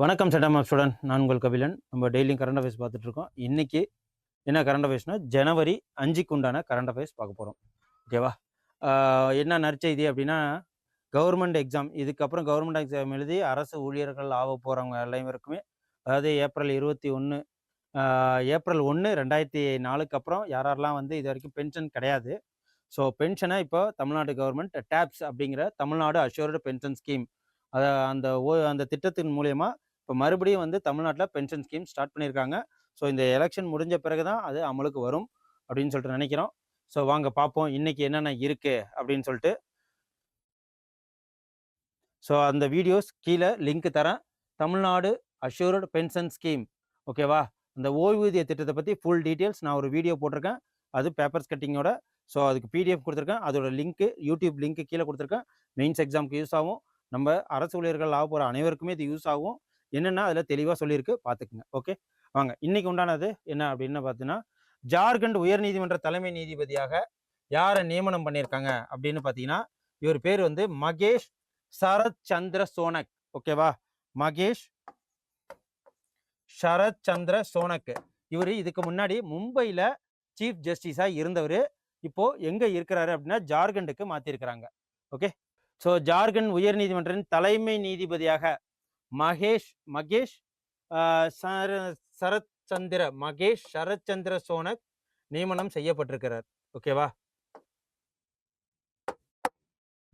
வணக்கம் செட்டம் of student, நான் உங்கள் கபிலன். நம்ம டெய்லியும் கரண்ட் அஃபேர்ஸ் பார்த்துட்டு இருக்கோம். இன்னைக்கு என்ன கரண்ட் அஃபேர்ஸ்னா ஜனவரி 5க்கு உண்டான கரண்ட் அஃபேர்ஸ் பார்க்க போகிறோம். ஓகேவா? என்ன நற்செய்தி அப்படின்னா, கவர்மெண்ட் எக்ஸாம், இதுக்கப்புறம் கவர்மெண்ட் எக்ஸாம் எழுதி அரசு ஊழியர்கள் ஆக போகிறவங்க எல்லாருக்குமே, அதாவது ஏப்ரல் 21 ஏப்ரல் 1 2004க்கு அப்புறம் யாரெல்லாம் வந்து இது வரைக்கும் பென்ஷன் கிடையாது. ஸோ பென்ஷனை இப்போ தமிழ்நாடு கவர்மெண்ட் டேப்ஸ் அப்படிங்கிற தமிழ்நாடு அஷ்யூர்டு பென்ஷன் ஸ்கீம், அந்த திட்டத்தின் மூலயமா இப்போ மறுபடியும் வந்து தமிழ்நாட்டில் பென்ஷன் ஸ்கீம் ஸ்டார்ட் பண்ணியிருக்காங்க. ஸோ இந்த எலெக்ஷன் முடிஞ்ச பிறகு தான் அது அமலுக்கு வரும் அப்படின்னு சொல்லிட்டு நினைக்கிறோம். ஸோ வாங்க பார்ப்போம் இன்னைக்கு என்னென்ன இருக்குது அப்படின்னு சொல்லிட்டு. ஸோ அந்த வீடியோஸ் கீழே லிங்க் தரேன். தமிழ்நாடு அஷ்யூர்டு பென்ஷன் ஸ்கீம், ஓகேவா? அந்த ஓய்வூதிய திட்டத்தை பற்றி ஃபுல் டீட்டெயில்ஸ் நான் ஒரு வீடியோ போட்டிருக்கேன், அது பேப்பர்ஸ் கட்டிங்கோட. ஸோ அதுக்கு பிடிஎஃப் கொடுத்துருக்கேன், அதோட லிங்க்கு யூடியூப் லிங்க்கு கீழே கொடுத்துருக்கேன். மெயின்ஸ் எக்ஸாமுக்கு யூஸ் ஆகும், நம்ம அரசு ஊழியர்கள் ஆக போகிற அனைவருக்குமே இது யூஸ் ஆகும். என்னென்னா அதில் தெளிவாக சொல்லியிருக்கு, பார்த்துக்குங்க. ஓகே வாங்க, இன்னைக்கு உண்டானது என்ன அப்படின்னு பார்த்தீங்கன்னா, ஜார்க்கண்ட் உயர்நீதிமன்ற தலைமை நீதிபதியாக யாரை நியமனம் பண்ணியிருக்காங்க அப்படின்னு பார்த்தீங்கன்னா, இவர் பேர் வந்து மகேஷ் சரத் சந்திர சோனக். ஓகேவா? மகேஷ் சரத் சந்திர சோனக். இவர் இதுக்கு முன்னாடி மும்பையில் சீஃப் ஜஸ்டிஸாக இருந்தவர். இப்போ எங்கே இருக்கிறாரு அப்படின்னா ஜார்க்கண்டுக்கு மாற்றிருக்கிறாங்க. ஓகே, ஸோ ஜார்க்கண்ட் உயர்நீதிமன்றின் தலைமை நீதிபதியாக மகேஷ் சரத் சந்திர சோனக் நியமனம் செய்யப்பட்டிருக்கிறார். ஓகேவா?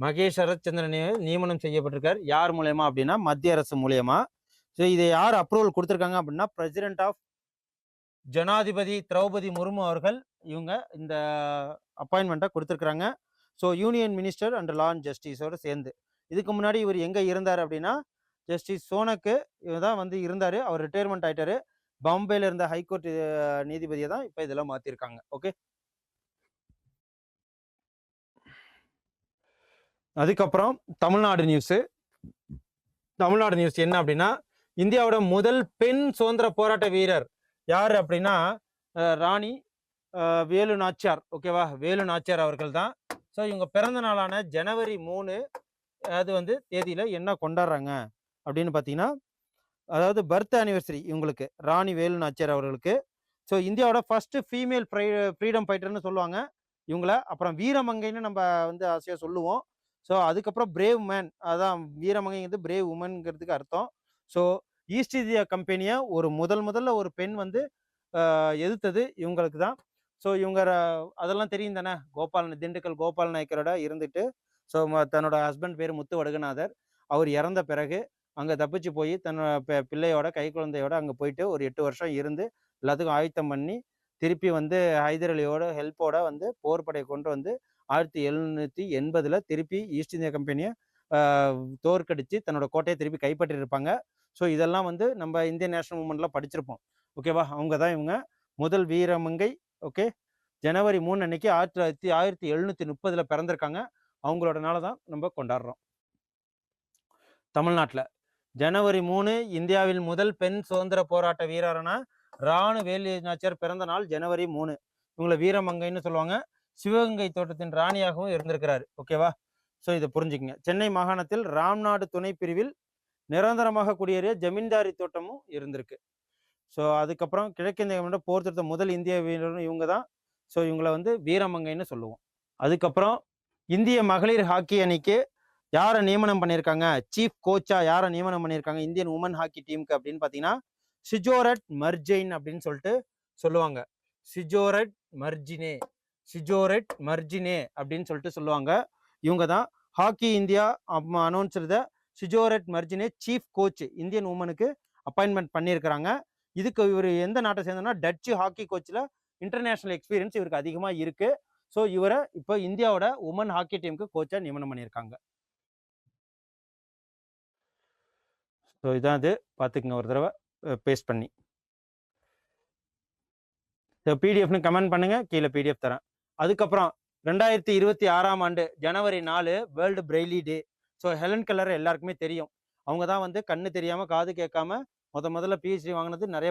மகேஷ் சரத் சந்திர நியமனம் செய்யப்பட்டிருக்கார். யார் மூலயமா அப்படின்னா மத்திய அரசு மூலயமா. ஸோ இதை யார் அப்ரூவல் கொடுத்துருக்காங்க அப்படின்னா பிரசிடென்ட் ஆஃப் ஜனாதிபதி திரௌபதி முர்மு அவர்கள் இவங்க இந்த அப்பாயின்மெண்ட்டை கொடுத்துருக்குறாங்க. So union minister and law and ஜஸ்டிஸோடு சேர்ந்து. இதுக்கு முன்னாடி இவர் எங்கே இருந்தார் அப்படின்னா ஜஸ்டிஸ் சோனக்கு இவர் தான் வந்து இருந்தார். அவர் ரிட்டையர்மெண்ட் ஆகிட்டார். பாம்பேல இருந்த ஹைகோர்ட் நீதிபதியை தான் இப்போ இதெல்லாம் மாற்றிருக்காங்க. ஓகே, அதுக்கப்புறம் தமிழ்நாடு நியூஸ் என்ன அப்படின்னா, இந்தியாவோட முதல் பெண் சுதந்திர போராட்ட வீரர் யார் அப்படின்னா ராணி வேலு நாச்சியார். ஓகேவா? வேலு நாச்சியார் அவர்கள் தான். ஸோ இவங்க பிறந்த நாளான ஜனவரி 3 அது வந்து தேதியில் என்ன கொண்டாடுறாங்க அப்படின்னு பார்த்தீங்கன்னா, அதாவது பர்த் ஆனிவர்சரி இவங்களுக்கு, ராணி வேலு நாச்சியார் அவர்களுக்கு. ஸோ இந்தியாவோட ஃபர்ஸ்ட் ஃபீமேல் ஃப்ரீடம் ஃபைட்டர்னு சொல்லுவாங்க இவங்கள. அப்புறம் வீரமங்கைன்னு நம்ம வந்து ஆசையாக சொல்லுவோம். ஸோ அதுக்கப்புறம் பிரேவ் மேன், அதான் வீரமங்கைங்கிறது பிரேவ் உமன்ங்கிறதுக்கு அர்த்தம். ஸோ ஈஸ்ட் இந்தியா கம்பெனியை முதல்ல ஒரு பெண் வந்து எதிர்த்தது இவங்களுக்கு தான். ஸோ இவங்க அதெல்லாம் தெரியும் தானே, திண்டுக்கல் கோபால் நாயக்கரோட இருந்துட்டு, ஸோ தன்னோட ஹஸ்பண்ட் பேர் முத்து வடுகநாதர். அவர் இறந்த பிறகு அங்கே தப்பிச்சு போய் தன்னோட பிள்ளையோட கை குழந்தையோட அங்கே போயிட்டு ஒரு 8 வருஷம் இருந்து எல்லாத்துக்கும் ஆயத்தம் பண்ணி திருப்பி வந்து ஹைதர் அலியோட ஹெல்ப்போட வந்து போர்படையை கொண்டு வந்து 1780 திருப்பி ஈஸ்ட் இந்தியா கம்பெனியை தோற்கடித்து தன்னோட கோட்டையை திருப்பி கைப்பற்றியிருப்பாங்க. ஸோ இதெல்லாம் வந்து நம்ம இந்தியன் நேஷனல் மூவ்மெண்ட்லாம் படிச்சிருப்போம். ஓகேவா? அவங்க தான் இவங்க முதல் வீரமங்கை. ஓகே, ஜனவரி 3 அன்னைக்கு 1730 பிறந்திருக்காங்க. அவங்களோட நாளை தான் நம்ம கொண்டாடுறோம். தமிழ்நாட்டில் ஜனவரி 3 இந்தியாவில் முதல் பெண் சுதந்திர போராட்ட வீரரான ராணு வேலு நாச்சியார் பிறந்த நாள் ஜனவரி 3. இவங்களை வீரமங்கைன்னு சொல்லுவாங்க. சிவகங்கை தோட்டத்தின் ராணியாகவும் இருந்திருக்கிறாரு. ஓகேவா? ஸோ இதை புரிஞ்சுக்கங்க. சென்னை மாகாணத்தில் ராம்நாடு துணை பிரிவில் நிரந்தரமாக குடியேறிய ஜமீன்தாரி தோட்டமும் இருந்திருக்கு. ஸோ அதுக்கப்புறம் கிழக்கிந்திய போர் தொடுத்த முதல் இந்திய வீரரும் இவங்க தான். ஸோ இவங்களை வந்து வீரமங்கைன்னு சொல்லுவோம். அதுக்கப்புறம் இந்திய மகளிர் ஹாக்கி அணிக்கு யாரை நியமனம் பண்ணியிருக்காங்க, சீஃப் கோச்சா யாரை நியமனம் பண்ணியிருக்காங்க இந்தியன் உமன் ஹாக்கி டீமுக்கு அப்படின்னு பார்த்தீங்கன்னா சிஜோரட் மர்ஜைன் அப்படின்னு சொல்லிட்டு சொல்லுவாங்க. சிஜோரட் மர்ஜினே அப்படின்னு சொல்லிட்டு சொல்லுவாங்க. இவங்க தான் hockey India announced Sjoerd Marijne chief coach Indian உமனுக்கு அப்பாயின்மெண்ட் பண்ணியிருக்கிறாங்க. இதுக்கு இவர் எந்த நாட்டை சேர்ந்தோம்னா டச்சு ஹாக்கி கோச்சில் இன்டர்நேஷனல் எக்ஸ்பீரியன்ஸ் இவருக்கு அதிகமாக இருக்கு. ஸோ இவரை இப்போ இந்தியாவோட உமன் ஹாக்கி டீமுக்கு கோச்சா நியமனம் பண்ணியிருக்காங்க. ஸோ இதான் இது, பார்த்துக்குங்க ஒரு தடவை பேஸ்ட் பண்ணி. ஸோ பிடிஎஃப்னு கமெண்ட் பண்ணுங்க, கீழே பிடிஎஃப் தரேன். அதுக்கப்புறம் 2026ஆம் ஆண்டு ஜனவரி 4 வேர்ல்டு பிரெய்லி டே. ஸோ ஹெலன் கெல்லர் எல்லாருக்குமே தெரியும். அவங்க தான் வந்து கண்ணு தெரியாமல் காது கேட்காம முதல்ல பிஹெச்டி வாங்கினது, நிறைய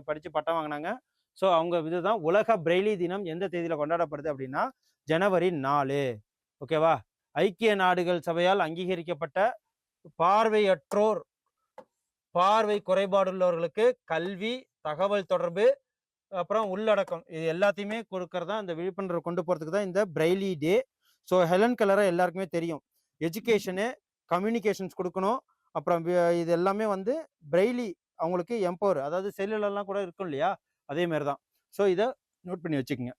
படித்து பட்டம் வாங்கினாங்க. ஸோ அவங்க இதுதான் உலக பிரெய்லி தினம் எந்த தேதியில் கொண்டாடப்படுது அப்படின்னா ஜனவரி 4. ஓகேவா? ஐக்கிய நாடுகள் சபையால் அங்கீகரிக்கப்பட்ட பார்வையற்றோர், பார்வை குறைபாடுள்ளவர்களுக்கு கல்வி, தகவல் தொடர்பு, அப்புறம் உள்ளடக்கம், இது எல்லாத்தையுமே கொடுக்கறதா இந்த விழிப்புணர்வு கொண்டு போகிறதுக்கு தான் இந்த பிரெய்லி டே. ஸோ ஹெலன் கெல்லரை எல்லாருக்குமே தெரியும். எஜுகேஷனு, கம்யூனிகேஷன்ஸ் கொடுக்கணும். அப்புறம் இது எல்லாமே வந்து பிரெய்லி அவங்களுக்கு எம்பவர், அதாவது செல்லுலலாம் கூட இருக்கும் இல்லையா, அதே மாதிரி தான். ஸோ இதை நோட் பண்ணி வச்சுக்கோங்க.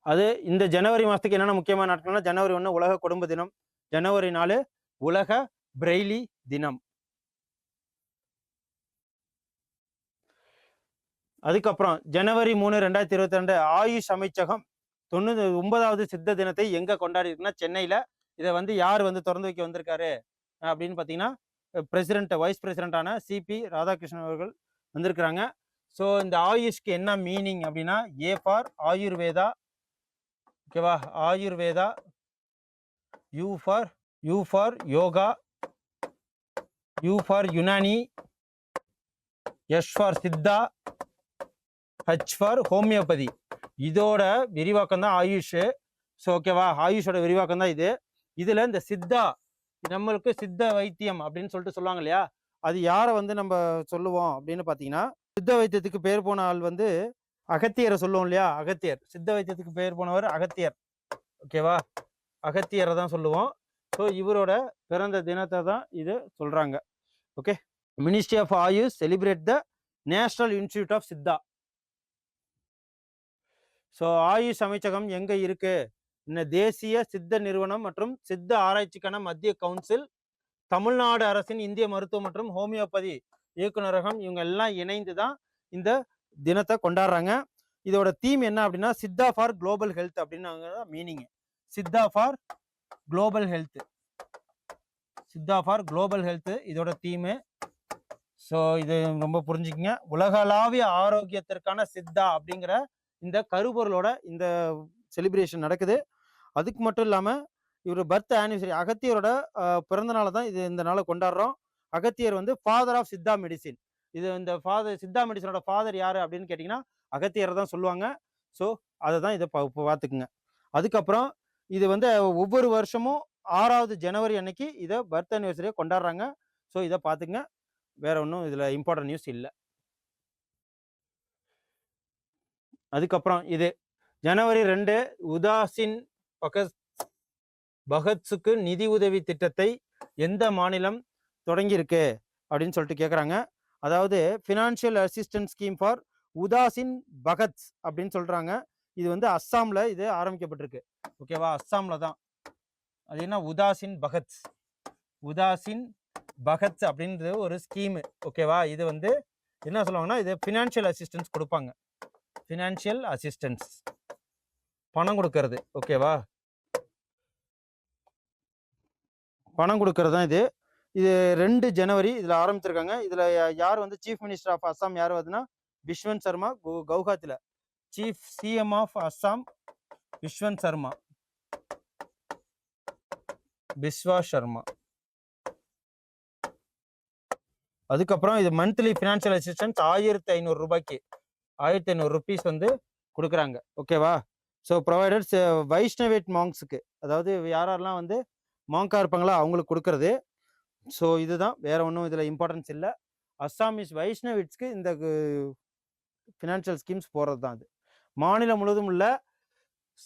அது இந்த ஜனவரி மாதத்துக்கு என்னென்ன முக்கியமான நாட்கள்னா, ஜனவரி 1 உலக குடும்ப தினம், ஜனவரி 4 உலக பிரெய்லி தினம். அதுக்கப்புறம் ஜனவரி 3 2022 ஆயுஷ் அமைச்சகம் 99வது சித்த தினத்தை எங்க கொண்டாடி இருக்குன்னா சென்னையில. இதை வந்து யார் வந்து திறந்து வைக்க வந்திருக்காரு அப்படின்னு பார்த்தீங்கன்னா, பிரசிடென்ட், வைஸ் பிரசிடென்டான சிபி ராதாகிருஷ்ணன் அவர்கள் வந்திருக்கிறாங்க. ஸோ இந்த ஆயுஷ்க்கு என்ன மீனிங் அப்படின்னா, ஏ ஃபார் ஆயுர்வேதா, ஓகேவா? Ayurveda, U for yoga, U for Unani, S for Siddha, H for homeopathy. இதோட விரிவாக்கம் தான் ஆயுஷ். ஸோ ஓகேவா? ஆயுஷோட விரிவாக்கம் தான் இது. இதுல இந்த சித்தா, நம்மளுக்கு சித்த வைத்தியம் அப்படின்னு சொல்லிட்டு சொல்லுவாங்க இல்லையா, அது யாரை வந்து நம்ம சொல்லுவோம் அப்படின்னு பார்த்தீங்கன்னா, சித்த வைத்தியத்துக்கு பேர் போன ஆள் வந்து அகத்தியரை சொல்லுவோம் இல்லையா, அகத்தியர். சித்த வைத்தியத்துக்கு பேர் போனவர் அகத்தியர். ஓகேவா? அகத்தியரை தான் சொல்லுவோம். ஸோ இவரோட பிறந்த தினத்தை தான் இது சொல்றாங்க. Okay. Ministry of AYUSH celebrate the national institute of Siddha. So AYUSH அமைச்சகம் எங்க இருக்கு? இந்த தேசிய சித்த நிறுவனம் மற்றும் சித்த ஆராய்ச்சிக்கான மத்திய கவுன்சில், தமிழ்நாடு அரசின் இந்திய மருத்துவ மற்றும் ஹோமியோபதி இயக்குநரகம், இவங்க எல்லாம் இணைந்து தான் இந்த தினத்தை கொண்டாடுறாங்க. இதோட தீம் என்ன அப்படின்னா, சித்தா ஃபார் குளோபல் ஹெல்த் அப்படின்னு meaning. Siddha for global health, Siddha for global health இதோட தீமு. ஸோ இது ரொம்ப புரிஞ்சுக்கங்க. உலகளாவிய ஆரோக்கியத்திற்கான சித்தா அப்படிங்கிற இந்த கருப்பொருளோட இந்த செலிப்ரேஷன் நடக்குது. அதுக்கு மட்டும் இல்லாமல் இவர் பர்த் ஆனிவர்சரி, அகத்தியரோட பிறந்த நாளை தான் இது, இந்த நாளை கொண்டாடுறோம். அகத்தியர் வந்து ஃபாதர் ஆஃப் சித்தா மெடிசின். இது இந்த ஃபாதர், சித்தா மெடிசனோட ஃபாதர் யாரு அப்படின்னு கேட்டிங்கன்னா அகத்தியரை தான் சொல்லுவாங்க. ஸோ அதை தான் இதை பார்த்துக்குங்க. அதுக்கப்புறம் இது வந்து ஒவ்வொரு வருஷமும் 6வது ஜனவரி அன்னைக்கு இதை பர்த் ஆனிவர்சரியை கொண்டாடுறாங்க. ஸோ இதை பார்த்துக்குங்க. வேற ஒன்றும் இதில் இம்பார்ட்டன்ட் நியூஸ் இல்லை. அதுக்கப்புறம் இது ஜனவரி 2 உதாசின் பகத்ஸுக்கு நிதி உதவி திட்டத்தை எந்த மாநிலம் தொடங்கியிருக்கு அப்படின்னு சொல்லிட்டு கேட்குறாங்க. அதாவது ஃபினான்ஷியல் அசிஸ்டன்ஸ் ஸ்கீம் ஃபார் உதாசின் பகத்ஸ் அப்படின்னு சொல்றாங்க. இது வந்து அஸ்ஸாம்ல இது ஆரம்பிக்கப்பட்டிருக்கு. ஓகேவா? அஸ்ஸாம்ல தான். அது என்ன, உதாசின் பகத்ஸ், உதாசின் பகத்ஸ் அப்படின்றது ஒரு ஸ்கீமு. ஓகேவா? இது வந்து என்ன சொல்லுவாங்கன்னா, இது ஃபினான்ஷியல் அசிஸ்டன்ஸ் கொடுப்பாங்க. ஃபினான்ஷியல் அசிஸ்டன்ஸ், பணம் கொடுக்கறது. ஓகேவா? பணம் கொடுக்கறது தான் இது. இது 2 ஜனவரி இதில் ஆரம்பிச்சிருக்காங்க. இதில் யார் வந்து சீஃப் மினிஸ்டர் ஆஃப் அஸ்ஸாம் யார் வருதுன்னா, பிஸ்வந்த் சர்மா. கவுஹாத்தியில் chief CM of Assam Biswanth Sarma, Biswa Sarma. அதுக்கப்புறம் இது மந்த்லி ஃபினான்ஷியல் அசிஸ்டன்ஸ் 1500 ரூபாய்க்கு, 1500 ருபீஸ் வந்து கொடுக்குறாங்க. ஓகேவா? ஸோ ப்ரொவைடர்ஸ் வைஷ்ணவேட் மாங்ஸுக்கு, அதாவது யாரெல்லாம் வந்து மாங்கா இருப்பாங்களா அவங்களுக்கு கொடுக்கறது. ஸோ இதுதான், வேற ஒன்றும் இதில் இம்பார்ட்டன்ஸ் இல்லை. அஸ்ஸாமிஸ் வைஷ்ணவிட்ஸ்க்கு இந்த ஃபினான்ஷியல் ஸ்கீம்ஸ் போகிறது தான். அது மாநிலம் முழுவதும் உள்ள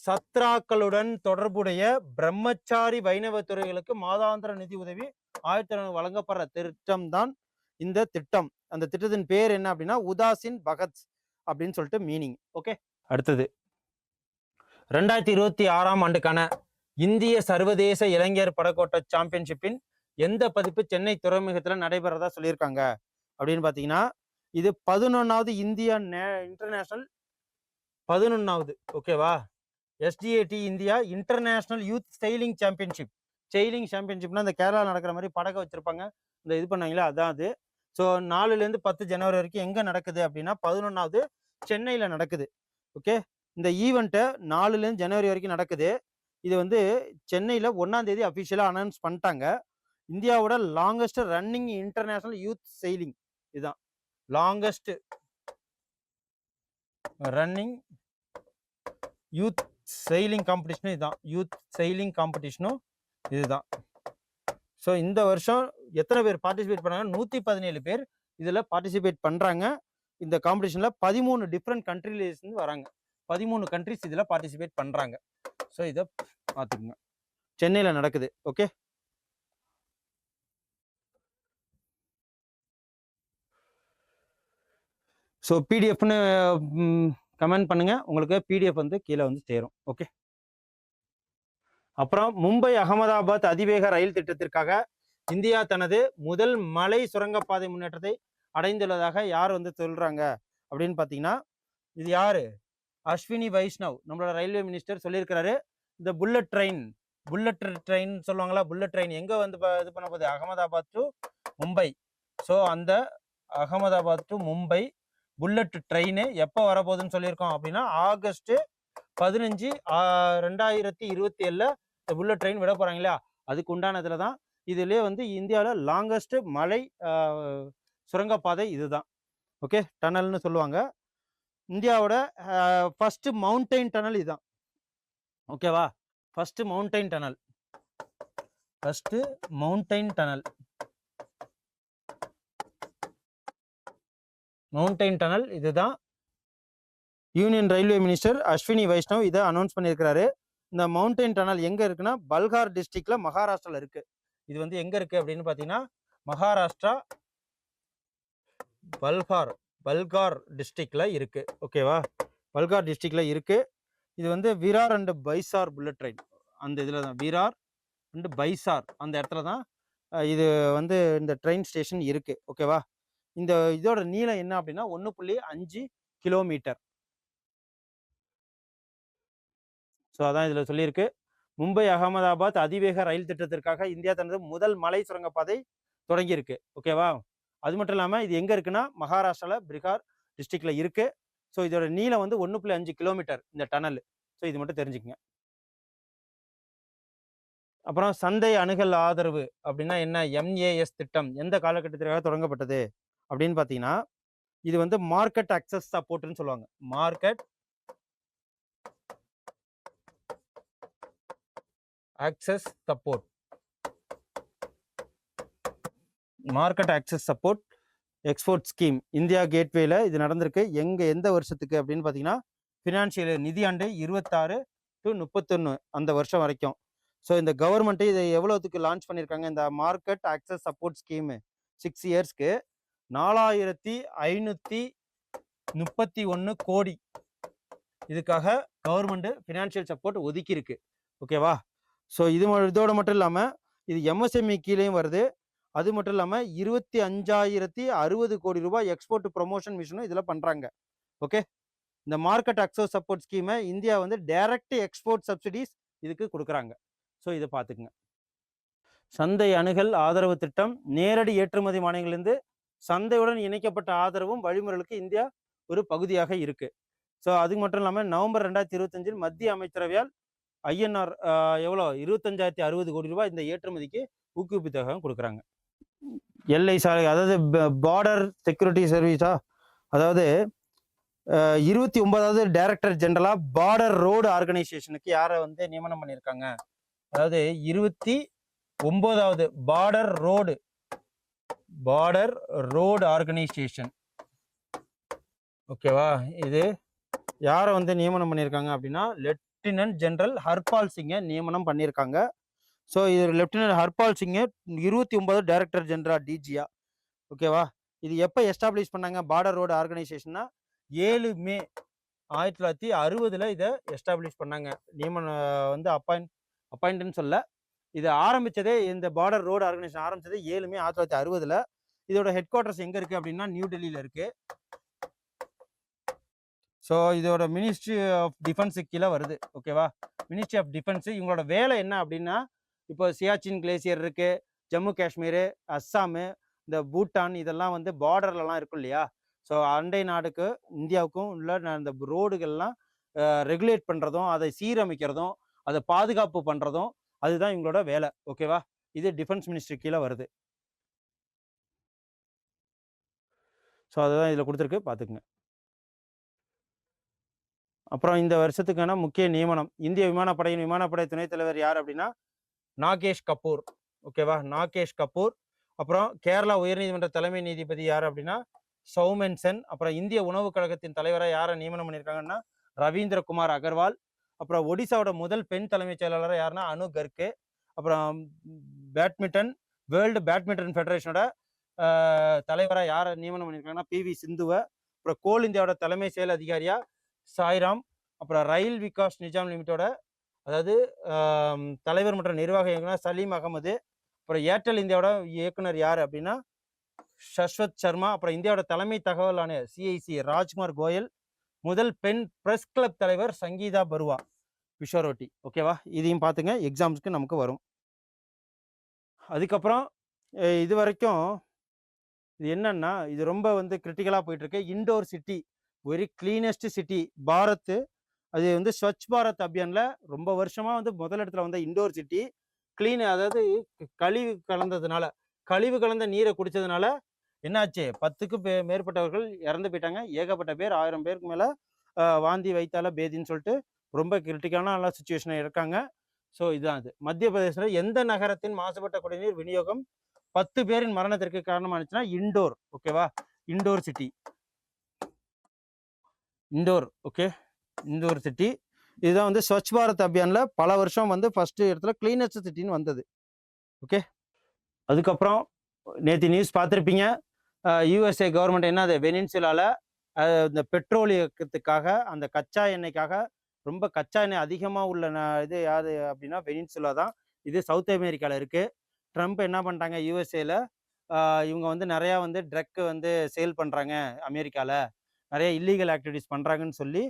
சத்ராக்களுடன் தொடர்புடைய பிரம்மச்சாரி வைணவ துறைகளுக்கு மாதாந்திர நிதி உதவி 1000 வழங்கப்படுற திட்டம் தான் இந்த திட்டம். அந்த திட்டத்தின் பேர் என்ன அப்படின்னா, உதாசின் பகத்ஸ் அப்படின்னு சொல்லிட்டு மீனிங். ஓகே. அடுத்தது 2026ஆம் ஆண்டுக்கான இந்திய சர்வதேச இளைஞர் படகோட்ட சாம்பியன்ஷிப்பின் எந்த பதிப்பு சென்னை துறைமுகத்தில் நடைபெறதா சொல்லியிருக்காங்க அப்படின்னு பார்த்தீங்கன்னா, இது 11வது இந்தியா இன்டர்நேஷனல் 11வது. ஓகேவா? SDAT India international youth styling championship. Styling சாம்பியன்ஷிப்னா இந்த கேரளா நடக்கிற மாதிரி படகை வச்சிருப்பாங்க, இந்த இது பண்ணாங்களா, அதான் அது. ஸோ 4லேருந்து 10 ஜனவரி வரைக்கும் எங்கே நடக்குது அப்படின்னா 11வது சென்னையில் நடக்குது. ஓகே. இந்த ஈவெண்ட்டை 4லேருந்து ஜனவரி வரைக்கும் நடக்குது. இது வந்து சென்னையில் 1ஆம் தேதி அஃபிஷியலாக அனௌன்ஸ் பண்ணிட்டாங்க. இந்தியாவோட longest running international youth sailing இதுதான். லாங்கஸ்ட் ரன்னிங் யூத் செயிலிங் காம்படிஷனும் இதுதான். யூத் செயிலிங் காம்படிஷனும் இதுதான். ஸோ இந்த வருஷம் எத்தனை பேர் பார்ட்டிசிபேட் பண்ணாங்க? 117 பேர் இதில் பார்ட்டிசிபேட் பண்ணுறாங்க. இந்த காம்படிஷனில் 13 டிஃப்ரெண்ட் கண்ட்ரிலேருந்து வராங்க. 13 கண்ட்ரிஸ் இதில் பார்ட்டிசிபேட் பண்ணுறாங்க. ஸோ இதை பார்த்துக்குங்க. சென்னையில் நடக்குது. ஓகே, ஸோ பிடிஎஃப்னு கமெண்ட் பண்ணுங்க, உங்களுக்கு பிடிஎஃப் வந்து கீழே வந்து சேரும். ஓகே, அப்புறம் மும்பை அகமதாபாத் அதிவேக ரயில் திட்டத்திற்காக இந்தியா தனது முதல் மலை சுரங்கப்பாதை முன்னேற்றத்தை அடைந்துள்ளதாக யார் வந்து சொல்றாங்க அப்படின்னு பார்த்தீங்கன்னா, இது யாரு? அஸ்வினி வைஷ்ணவ், நம்மளோட ரயில்வே மினிஸ்டர் சொல்லியிருக்கிறாரு. இந்த புல்லட் ட்ரெயின் சொல்லுவாங்களா, புல்லட் ட்ரெயின் எங்க வந்து இது பண்ண போகுது? அகமதாபாத் டு மும்பை. ஸோ அந்த Ahmedabad to Mumbai bullet train எப்போ வரப்போகுதுன்னு சொல்லியிருக்கோம் அப்படின்னா, ஆகஸ்ட் 15, 2027 இந்த புல்லட் ட்ரெயின் விட போறாங்க இல்லையா, அதுக்கு உண்டானதுல தான். இதுலேயே வந்து இந்தியாவில் லாங்கஸ்ட் மலை சுரங்கப்பாதை இதுதான். ஓகே, டனல்னு சொல்லுவாங்க. இந்தியாவோட ஃபர்ஸ்ட் மவுண்டைன் டனல் இதுதான். ஓகேவா, ஃபர்ஸ்ட் மவுண்டைன் டனல் இதுதான். Union railway minister Ashwini Vaishnaw இதை அனௌன்ஸ் பண்ணியிருக்கிறாரு. இந்த மவுண்டைன் டனல் எங்க இருக்குன்னா, பல்கார் டிஸ்ட்ரிக்ட்ல மகாராஷ்டிரால இருக்கு. இது வந்து எங்க இருக்கு அப்படின்னு பாத்தீங்கன்னா, மகாராஷ்டிரா பல்கார் டிஸ்ட்ரிக்ட்ல இருக்கு. ஓகேவா, பல்கார் டிஸ்ட்ரிக்ட்ல இருக்கு. இது வந்து விரார் அண்ட் பைசார் புல்லட் ட்ரெயின், அந்த இதுல தான், விரார் அண்ட் பைசார் அந்த இடத்துல தான் இது வந்து இந்த ட்ரெயின் ஸ்டேஷன் இருக்கு. ஓகேவா, இந்த இதோட நீளம் என்ன அப்படின்னா 1.5 கிலோமீட்டர். ஸோ அதான் இதில் சொல்லியிருக்கு. மும்பை அகமதாபாத் அதிவேக ரயில் திட்டத்திற்காக இந்தியா தனது முதல் மலை சுரங்கப்பாதை தொடங்கியிருக்கு. ஓகேவா, அது மட்டும் இல்லாமல் இது எங்கே இருக்குன்னா, மகாராஷ்டிராவில் பிகார் டிஸ்ட்ரிக்டில் இருக்கு. ஸோ இதோட நீளம் வந்து 1.5 கிலோமீட்டர் இந்த டனல். ஸோ இது மட்டும் தெரிஞ்சுக்கங்க. அப்புறம் சந்தை அணுகல் ஆதரவு அப்படின்னா என்ன? MAS திட்டம் எந்த காலகட்டத்திற்காக தொடங்கப்பட்டது அப்படின்னு பார்த்தீங்கன்னா, இது வந்து மார்க்கெட் அக்சஸ் சப்போர்ட்னு சொல்லுவாங்க. Market access support export scheme India கேட்வேல இது நடந்திருக்கு. எந்த வருஷத்துக்கு அப்படின்னு பார்த்தீங்கன்னா, ஃபினான்ஷியல் நிதியாண்டு 26 to 31 அந்த வருஷம் வரைக்கும். ஸோ இந்த கவர்மெண்ட் இதை எவ்வளோத்துக்கு லான்ச் பண்ணியிருக்காங்க? இந்த மார்க்கெட் அக்சஸ் சப்போர்ட் ஸ்கீமு 6 இயர்ஸ்க்கு 4531 கோடி இதுக்காக கவர்மெண்ட் ஃபினான்ஷியல் சப்போர்ட் ஒதுக்கி இருக்கு. ஓகேவா, ஸோ இதோட மட்டும் இல்லாமல் இது MSME கீழேயும் வருது. அது மட்டும் இல்லாமல் 25,060 கோடி ரூபாய் எக்ஸ்போர்ட் ப்ரொமோஷன் மிஷனும் இதில் பண்ணுறாங்க. ஓகே, இந்த மார்க்கெட் அக்சஸ் சப்போர்ட் ஸ்கீமை இந்தியா வந்து டைரக்ட் எக்ஸ்போர்ட் சப்சிடிஸ் இதுக்கு கொடுக்குறாங்க. ஸோ இதை பார்த்துக்குங்க. சந்தை அணுகல் ஆதரவு திட்டம் நேரடி ஏற்றுமதி மானியங்களிலிருந்து சந்தையுடன் இணைக்கப்பட்ட ஆதரவும் வழிமுறைகளுக்கு இந்தியா ஒரு பகுதியாக இருக்கு. ஸோ அது மட்டும் இல்லாமல் நவம்பர் 2025 மத்திய அமைச்சரவையால் INR எவ்வளோ 25,060 கோடி ரூபாய் இந்த ஏற்றுமதிக்கு ஊக்குவிப்பு தொகை கொடுக்குறாங்க. எல்லை சாலை, அதாவது பார்டர் செக்யூரிட்டி சர்வீஸா, அதாவது 29வது டைரக்டர் ஜெனரலா பார்டர் ரோடு ஆர்கனைசேஷனுக்கு யாரை வந்து நியமனம் பண்ணியிருக்காங்க? அதாவது 29வது பார்டர் ரோடு ஆர்கனைசேஷன். ஓகேவா, இது யாரை வந்து நியமனம் பண்ணியிருக்காங்க அப்படின்னா, லெப்டினன்ட் ஜெனரல் ஹர்பால் சிங்கை நியமனம் பண்ணியிருக்காங்க. ஸோ இது லெப்டினன்ட் ஹர்பால் சிங்கை 29 டைரக்டர் ஜெனரல் DGயா. ஓகேவா, இது எப்போ எஸ்டாப்ளிஷ் பண்ணாங்க? பார்டர் ரோடு ஆர்கனைசேஷன்னா 7 மே 1960 இதை எஸ்டாப்ளிஷ் பண்ணாங்க. நியமனம் வந்து அப்பாயிண்ட்னு சொல்ல, இது ஆரம்பித்ததே, இந்த பார்டர் ரோடு ஆர்கனைசேஷன் ஆரம்பித்ததே 7 மே 1960. இதோட ஹெட் குவார்ட்டர்ஸ் எங்கே இருக்குது அப்படின்னா, நியூ டெல்லியில் இருக்குது. ஸோ இதோட மினிஸ்ட்ரி ஆஃப் டிஃபென்ஸுக்கு கீழே வருது. ஓகேவா, மினிஸ்ட்ரி ஆஃப் டிஃபென்ஸு இவங்களோட வேலை என்ன அப்படின்னா, இப்போ சியாச்சின் கிளேசியர் இருக்குது, ஜம்மு காஷ்மீர், அஸ்ஸாமு, இந்த பூட்டான், இதெல்லாம் வந்து பார்டர்லலாம் இருக்கும் இல்லையா. ஸோ அண்டை நாடுக்கு இந்தியாவுக்கும் உள்ள இந்த ரோடுகள்லாம் ரெகுலேட் பண்ணுறதும், அதை சீரமைக்கிறதும், அதை பாதுகாப்பு பண்ணுறதும், அதுதான் இவங்களோட வேலை. ஓகேவா, இது டிஃபென்ஸ் மினிஸ்ட்ரி கீழே வருது. ஸோ அதுதான் இதில் கொடுத்துருக்கு, பார்த்துக்குங்க. அப்புறம் இந்த வருஷத்துக்கான முக்கிய நியமனம், இந்திய விமானப்படையின் விமானப்படை துணைத் தலைவர் யார் அப்படின்னா நாகேஷ் கபூர். ஓகேவா, நாகேஷ் கபூர். அப்புறம் கேரளா உயர்நீதிமன்ற தலைமை நீதிபதி யார் அப்படின்னா சௌமென் சென். அப்புறம் இந்திய உணவுக் கழகத்தின் தலைவராக யாரை நியமனம் பண்ணியிருக்காங்கன்னா ரவீந்திரகுமார் அகர்வால். அப்புறம் ஒடிசாவோட முதல் பெண் தலைமைச் செயலாளர் யாருன்னா அனு கர்கே. அப்புறம் பேட்மிண்டன், வேர்ல்டு பேட்மிண்டன் ஃபெடரேஷனோட தலைவராக யாரை நியமனம் பண்ணியிருக்காங்கன்னா PV சிந்துவை. அப்புறம் கோல் இந்தியாவோட தலைமை செயல் அதிகாரியா சாய்ராம். அப்புறம் ரயில் விகாஸ் நிஜாம் லிமிட்டோட அதாவது தலைவர் மற்றும் நிர்வாக இயக்குனர் சலீம் அகமது. அப்புறம் ஏர்டெல் இந்தியாவோட இயக்குனர் யார் அப்படின்னா சஸ்வத் சர்மா. அப்புறம் இந்தியாவோட தலைமை தகவல் ஆணையர் CIC ராஜ்குமார் கோயல். முதல் பெண் பிரஸ் கிளப் தலைவர் சங்கீதா பருவா விஷோரோட்டி. ஓகேவா, இதையும் பார்த்துங்க, எக்ஸாம்ஸ்க்கு நமக்கு வரும். அதுக்கப்புறம் இது வரைக்கும் இது என்னன்னா இது ரொம்ப வந்து கிரிட்டிக்கலாக போயிட்டு இருக்கு. Indore city, very cleanest city Bharat. அது வந்து ஸ்வச் பாரத் அபியான்ல ரொம்ப வருஷமா வந்து முதல் இடத்துல வந்த இண்டோர் சிட்டி கிளீன், அதாவது கழிவு கலந்த நீரை குடிச்சதுனால என்னாச்சு, 10க்கு மேற்பட்டவர்கள் இறந்து போயிட்டாங்க. ஏகப்பட்ட பேர், 1000 பேருக்கு மேல வாந்தி வைத்தால பேதின்னு சொல்லிட்டு ரொம்ப கிரிட்டிக்கலான சுச்சுவேஷன் இருக்காங்க. ஸோ இதுதான் அது. மத்திய பிரதேசத்தில் எந்த நகரத்தின் மாசுபட்ட குடிநீர் விநியோகம் 10 பேரின் மரணத்திற்கு காரணமானுச்சுன்னா இண்டோர். ஓகேவா, Indore city, Indore. Okay, Indore city. இதுதான் வந்து ஸ்வச் பாரத் அபியான்ல பல வருஷம் வந்து ஃபர்ஸ்ட் இடத்துல கிளீனஸ்ட் சிட்டின்னு வந்தது. ஓகே, அதுக்கப்புறம் நேற்று நியூஸ் பார்த்துருப்பீங்க, USA கவர்மெண்ட் என்ன, அது வெனின்சுலால இந்த பெட்ரோலியத்துக்காக, அந்த கச்சா எண்ணெய்க்காக, ரொம்ப கச்சா எண்ணெய் அதிகமாக உள்ள இது யாரு அப்படின்னா வெனின்சுலா தான். இது சவுத் அமெரிக்காவில் இருக்குது. ட்ரம்ப் என்ன பண்ணிட்டாங்க, USA இவங்க வந்து நிறையா வந்து ட்ரக் வந்து சேல் பண்ணுறாங்க, அமெரிக்காவில் நிறைய இல்லீகல் ஆக்டிவிட்டிஸ் பண்ணுறாங்கன்னு சொல்லி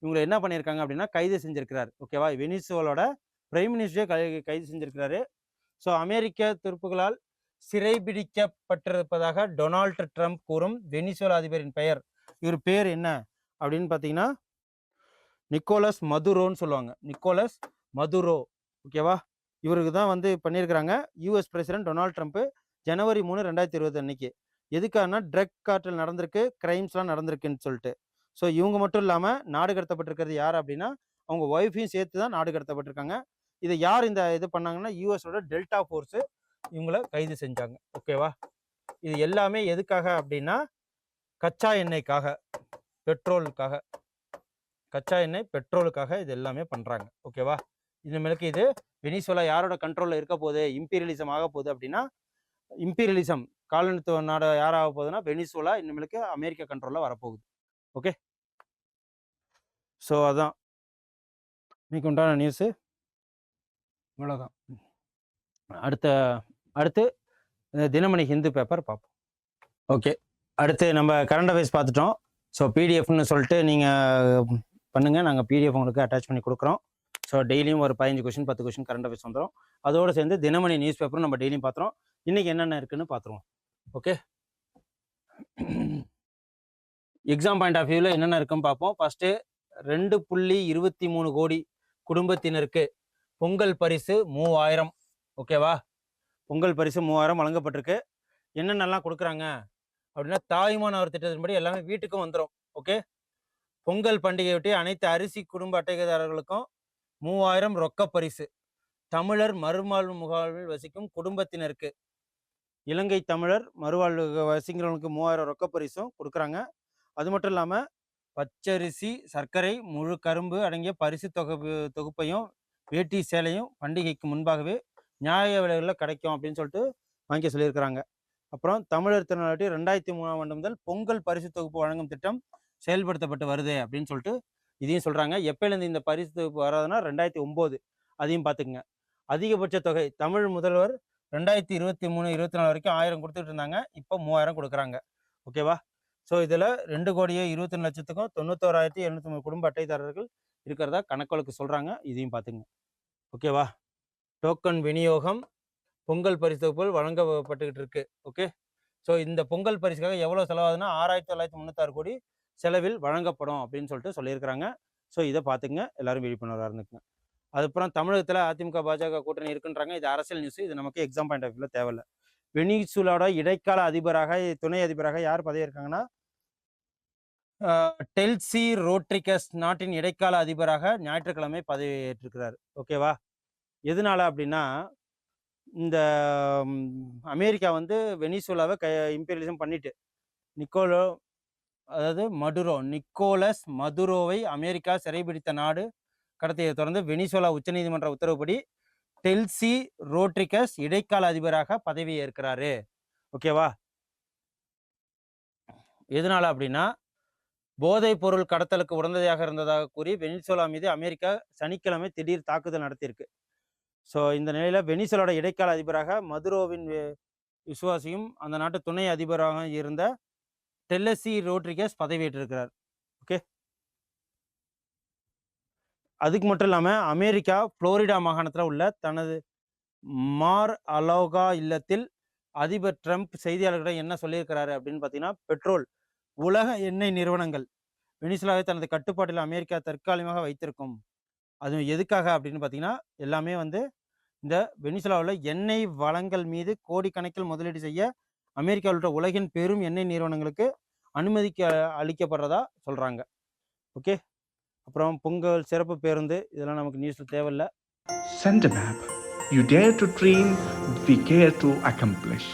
இவங்களை என்ன பண்ணியிருக்காங்க அப்படின்னா கைது செஞ்சிருக்கிறார். ஓகேவா, வெனிசுலாவோட பிரைம் மினிஸ்டரே கைது செஞ்சிருக்கிறாரு. ஸோ அமெரிக்க துருப்புகளால் சிறைபிடிக்கப்பட்டிருப்பதாக டொனால்டு ட்ரம்ப் கூறும் வெனிசுலா அதிபரின் பெயர். இவர் பேர் என்ன அப்படின்னு பார்த்தீங்கன்னா நிக்கோலஸ் மதுரோன்னு சொல்லுவாங்க, நிக்கோலஸ் மதுரோ. ஓகேவா, இவருக்கு தான் வந்து பண்ணியிருக்கிறாங்க US பிரசிடென்ட் டொனால்டு ட்ரம்ப் ஜனவரி 3, 2020 அன்னைக்கு. எதுக்காகனா ட்ரக் கார்டல் நடந்திருக்கு, கிரைம்ஸ்லாம் நடந்திருக்குன்னு சொல்லிட்டு. ஸோ இவங்க மட்டும் இல்லாமல் நாடு கடத்தப்பட்டிருக்கிறது யார் அப்படின்னா அவங்க ஒய்ஃபையும் சேர்த்து தான் நாடு கடத்தப்பட்டிருக்காங்க. இதை யார் இந்த இது பண்ணாங்கன்னா USஓட டெல்டா ஃபோர்ஸு இவங்களை கைது செஞ்சாங்க. ஓகேவா, இது எல்லாமே எதுக்காக அப்படின்னா கச்சா எண்ணெய்க்காக, பெட்ரோலுக்காக, கச்சா எண்ணெய் பெட்ரோலுக்காக இது எல்லாமே பண்ணுறாங்க. ஓகேவா, இனிமேலுக்கு இது வெனிசுலா யாரோட கண்ட்ரோலில் இருக்க போகுது, இம்பீரியலிசம் ஆக போகுது அப்படின்னா இம்பீரியலிசம் காலனித்துவ நாடு யாராக போகுதுன்னா வெனிசுலா இனிமேலுக்கு அமெரிக்கா கண்ட்ரோலில் வரப்போகுது. ஓகே, ஸோ அதான் இன்னைக்கு உண்டான நியூஸு, இவ்வளோதான். அடுத்து தினமணி ஹிந்து பேப்பர் பார்ப்போம். ஓகே, அடுத்து நம்ம கரண்ட் அஃபேர்ஸ் பார்த்துட்டோம். ஸோ பிடிஎஃப்னு சொல்லிட்டு நீங்கள் பண்ணுங்கள், நாங்கள் பிடிஎஃப் உங்களுக்கு அட்டாச் பண்ணி கொடுக்குறோம். ஸோ டெய்லியும் ஒரு 15 கொஷின் 10 கொஷின் கரண்ட் அஃபேர்ஸ் வந்துடும். அதோடு சேர்ந்து தினமணி நியூஸ் பேப்பரும் நம்ம டெய்லியும் பார்த்துறோம். இன்றைக்கி என்னென்ன இருக்குன்னு பார்த்துருவோம். ஓகே, எக்ஸாம் பாயிண்ட் ஆஃப் வியூவில் என்னென்ன இருக்குன்னு பார்ப்போம். ஃபஸ்ட்டு 2.23 கோடி குடும்பத்தினருக்கு பொங்கல் பரிசு 3000. ஓகேவா, பொங்கல் பரிசு 3000 வழங்கப்பட்டிருக்கு. என்னென்னலாம் கொடுக்குறாங்க அப்படின்னா தாய்மானவர் திட்டத்தின்படி எல்லாமே வீட்டுக்கும் வந்துடும். ஓகே, பொங்கல் பண்டிகையொட்டி அனைத்து அரிசி குடும்ப அட்டைதாரர்களுக்கும் 3000 ரொக்க பரிசு. தமிழர் மறுவாழ்வு முகாமில் வசிக்கும் குடும்பத்தினருக்கு, இலங்கை தமிழர் மறுவாழ்வு வசிக்கிறவங்களுக்கு 3000 ரொக்க பரிசும் கொடுக்குறாங்க. அது மட்டும் இல்லாமல் பச்சரிசி, சர்க்கரை, முழு கரும்பு அடங்கிய பரிசு தொகுப்பையும் வேட்டி சேலையும் பண்டிகைக்கு முன்பாகவே நியாய விலைகளில் கிடைக்கும் அப்படின்னு சொல்லிட்டு வாங்கி சொல்லியிருக்கிறாங்க. அப்புறம் தமிழர் திருநாளாட்டி 2003ஆம் ஆண்டு முதல் பொங்கல் பரிசு தொகுப்பு வழங்கும் திட்டம் செயல்படுத்தப்பட்டு வருது அப்படின்னு சொல்லிட்டு இதையும் சொல்கிறாங்க. எப்போலேருந்து இந்த பரிசு தொகுப்பு வராதுன்னா 2009. அதையும் பார்த்துக்குங்க. அதிகபட்ச தொகை தமிழ் முதல்வர் 2023, 24 வரைக்கும் 1000 கொடுத்துட்டு இருந்தாங்க. இப்போ 3000 கொடுக்குறாங்க. ஓகேவா, ஸோ இதில் 2,22,00,000க்கும் 91,703 குடும்ப அட்டைதாரர்கள் இருக்கிறதா கணக்கு சொல்கிறாங்க. இதையும் பார்த்துங்க. ஓகேவா, டோக்கன் விநியோகம் பொங்கல் பரிசு தொகுப்புகள் வழங்கப்பட்டுக்கிட்டு இருக்கு. ஓகே, ஸோ இந்த பொங்கல் பரிசுக்காக எவ்வளோ செலவாகுதுன்னா 6,936 கோடி செலவில் வழங்கப்படும் அப்படின்னு சொல்லிட்டு சொல்லியிருக்கிறாங்க. ஸோ இதை பார்த்துங்க, எல்லாரும் விழிப்புணர்வாக இருந்துக்குங்க. அதுக்கப்புறம் தமிழகத்தில் அதிமுக பாஜக கூட்டணி இருக்குன்றாங்க. இது அரசியல் நியூஸ், இது நமக்கு எக்ஸாம் பாயிண்ட் ஆஃப் வியூவில் தேவையில்லை. வெனிசுலாவோட இடைக்கால அதிபராக, துணை அதிபராக யார் பதவி இருக்காங்கன்னா டெல்சி ரோட்ரிகஸ் நாட்டின் இடைக்கால அதிபராக ஞாயிற்றுக்கிழமை பதவியேற்றிருக்கிறார். ஓகேவா? எதனால அப்படின்னா, இந்த அமெரிக்கா வந்து வெனிசுலாவை இம்பீரியலிசம் பண்ணிட்டு நிக்கோலஸ் மதுரோவை அமெரிக்கா சிறைபிடித்த நாடு கடத்தியதை தொடர்ந்து வெனிசுலா உச்சநீதிமன்ற உத்தரவுப்படி டெல்சி ரோட்ரிகஸ் இடைக்கால அதிபராக பதவி ஏற்கிறாரு. ஓகேவா? எதனால அப்படின்னா, போதைப் பொருள் கடத்தலுக்கு உடந்தையாக இருந்ததாக கூறி வெனிசுலா மீது அமெரிக்கா சனிக்கிழமை திடீர் தாக்குதல் நடத்தியிருக்கு. ஸோ இந்த நிலையில் வெனிசுலாவோட இடைக்கால அதிபராக மதுரோவின் விசுவாசியும் அந்த நாட்டு துணை அதிபராக இருந்த டெல்லசி ரோட்ரிகஸ் பதவியேற்றிருக்கிறார். ஓகே, அதுக்கு மட்டும் இல்லாமல் அமெரிக்கா புளோரிடா மாகாணத்தில் உள்ள தனது மார் அலோகா இல்லத்தில் அதிபர் ட்ரம்ப் செய்தியாளர்களிடம் என்ன சொல்லியிருக்கிறாரு அப்படின்னு பார்த்தீங்கன்னா, பெட்ரோல் உலக எண்ணெய் நிறுவனங்கள் வெனிசுலாவை தனது கட்டுப்பாட்டில் அமெரிக்கா தற்காலிகமாக வைத்திருக்கும். அது எதுக்காக அப்படின்னு பார்த்தீங்கன்னா, எல்லாமே வந்து இந்த வெனிசுலாவில் எண்ணெய் வளங்கள் மீது கோடிக்கணக்கில் முதலீடு செய்ய அமெரிக்கா உள்ளிட்ட உலகின் பெரும் எண்ணெய் நிறுவனங்களுக்கு அனுமதிக்க அளிக்கப்படுறதா சொல்கிறாங்க. ஓகே, அப்புறம் பொங்கல் சிறப்பு பேருந்து இதெல்லாம் நமக்கு நியூஸில் தேவையில்லை. Send a map. You dare to dream, we care to accomplish.